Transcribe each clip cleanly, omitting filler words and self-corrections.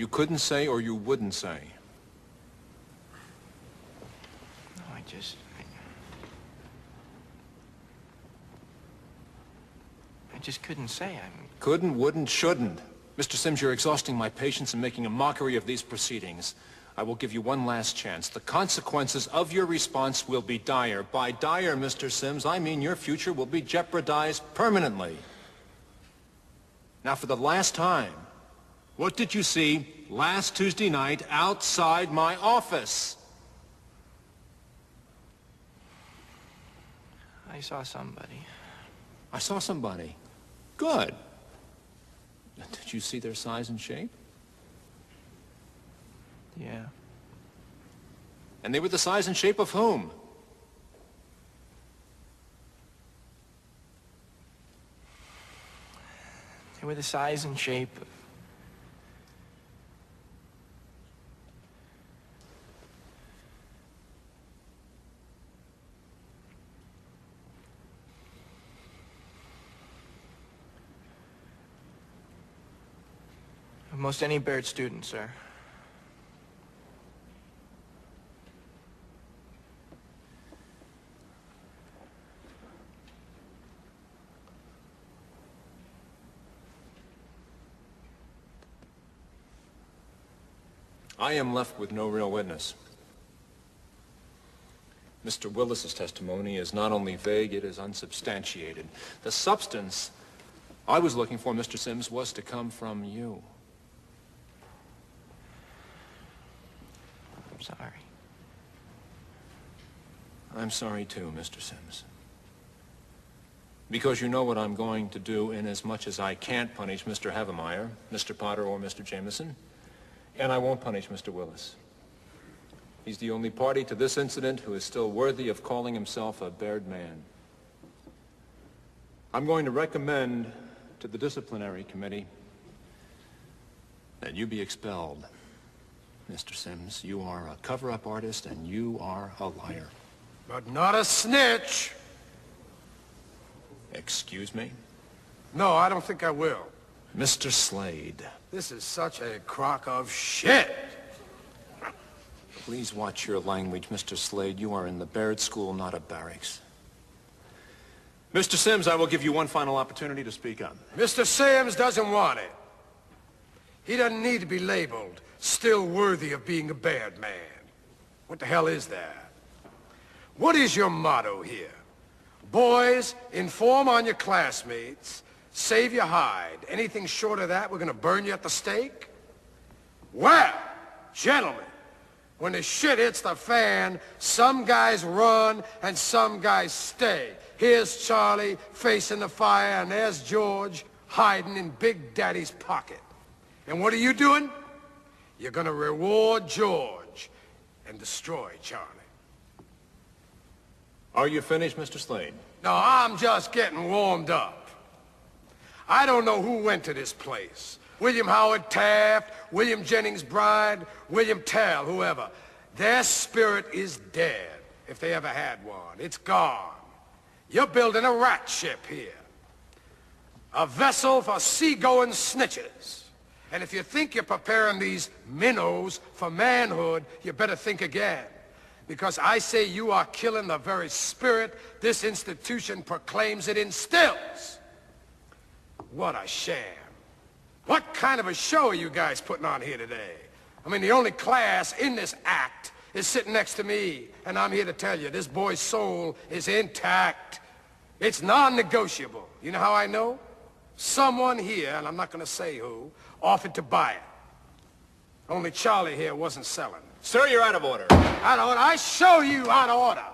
You couldn't say or you wouldn't say? No, I just couldn't say. Couldn't, wouldn't, shouldn't. Mr. Sims, you're exhausting my patience and making a mockery of these proceedings. I will give you one last chance. The consequences of your response will be dire. By dire, Mr. Sims, I mean your future will be jeopardized permanently. Now, for the last time, what did you see last Tuesday night outside my office? I saw somebody. I saw somebody. Good. Did you see their size and shape? Yeah. And they were the size and shape of whom? They were the size and shape of most any Baird student, sir. I am left with no real witness. Mr. Willis's testimony is not only vague, it is unsubstantiated. The substance I was looking for, Mr. Sims, was to come from you. I'm sorry. I'm sorry too, Mr. Sims. Because you know what I'm going to do inasmuch as I can't punish Mr. Havemeyer, Mr. Potter, or Mr. Jameson. And I won't punish Mr. Willis. He's the only party to this incident who is still worthy of calling himself a Baird man. I'm going to recommend to the disciplinary committee that you be expelled. Mr. Sims, you are a cover-up artist and you are a liar. But not a snitch. Excuse me? No, I don't think I will. Mr. Slade. This is such a crock of shit. Please watch your language, Mr. Slade. You are in the Baird School, not a barracks. Mr. Sims, I will give you one final opportunity to speak up. Mr. Sims doesn't want it. He doesn't need to be labeled still worthy of being a Baird man. What the hell is that? What is your motto here? Boys, inform on your classmates. Save your hide. Anything short of that, we're gonna burn you at the stake? Well, gentlemen, when the shit hits the fan, some guys run and some guys stay. Here's Charlie facing the fire, and there's George hiding in Big Daddy's pocket. And what are you doing? You're gonna reward George and destroy Charlie. Are you finished, Mr. Slade? No, I'm just getting warmed up. I don't know who went to this place. William Howard Taft, William Jennings Bryan, William Tell, whoever. Their spirit is dead, if they ever had one. It's gone. You're building a rat ship here. A vessel for seagoing snitches. And if you think you're preparing these minnows for manhood, you better think again. Because I say you are killing the very spirit this institution proclaims it instills. What a sham. What kind of a show are you guys putting on here today? I mean, the only class in this act is sitting next to me, and I'm here to tell you, this boy's soul is intact. It's non-negotiable. You know how I know? Someone here, and I'm not going to say who, offered to buy it. Only Charlie here wasn't selling. Sir, you're out of order. Out of order? I show you out of order.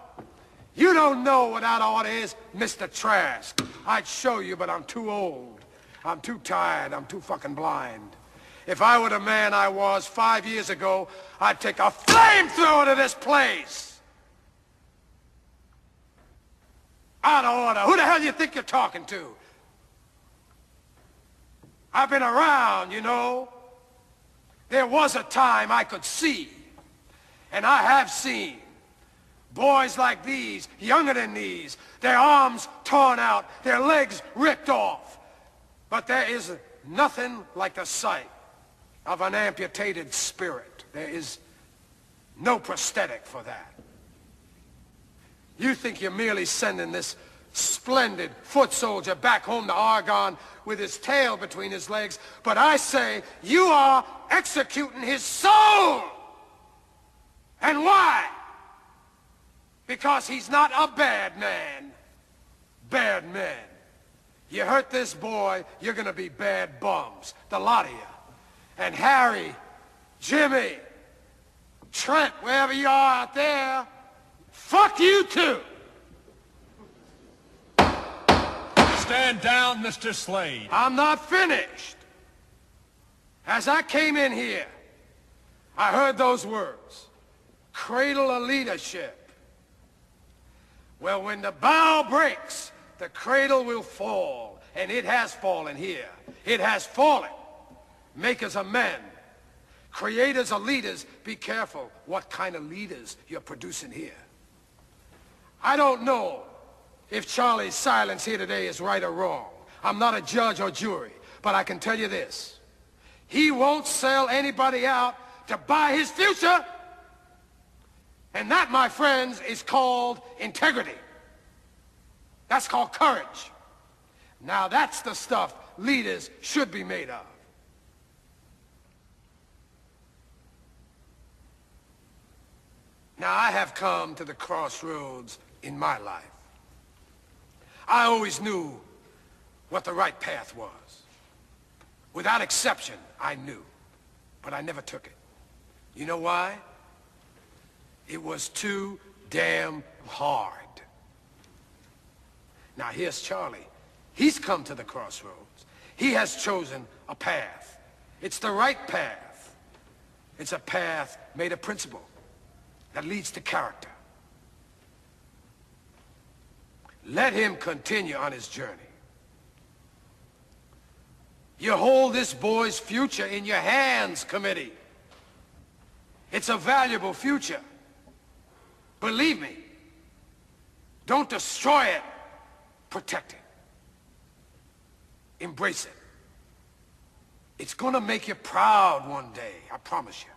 You don't know what out of order is, Mr. Trask. I'd show you, but I'm too old. I'm too tired. I'm too fucking blind. If I were the man I was 5 years ago, I'd take a flamethrower to this place. Out of order. Who the hell do you think you're talking to? I've been around, you know. There was a time I could see, and I have seen boys like these, younger than these, their arms torn out, their legs ripped off. But there is nothing like the sight of an amputated spirit. There is no prosthetic for that. You think you're merely sending this splendid foot soldier back home to Argonne with his tail between his legs, but I say you are executing his soul. And why? Because he's not a bad man. Bad men. You hurt this boy, you're gonna be bad bums. The lot of you. And Harry, Jimmy, Trent, wherever you are out there, fuck you too. Stand down, Mr. Slade. I'm not finished. As I came in here, I heard those words. Cradle of leadership. Well, when the bow breaks, the cradle will fall. And it has fallen here. It has fallen. Makers of men. Creators of leaders. Be careful what kind of leaders you're producing here. I don't know if Charlie's silence here today is right or wrong. I'm not a judge or jury, but I can tell you this. He won't sell anybody out to buy his future. And that, my friends, is called integrity. That's called courage. Now that's the stuff leaders should be made of. Now I have come to the crossroads in my life. I always knew what the right path was. Without exception, I knew. But I never took it. You know why? It was too damn hard. Now here's Charlie. He's come to the crossroads. He has chosen a path. It's the right path. It's a path made of principle that leads to character. Let him continue on his journey. You hold this boy's future in your hands, committee. It's a valuable future. Believe me. Don't destroy it. Protect it. Embrace it. It's gonna make you proud one day, I promise you.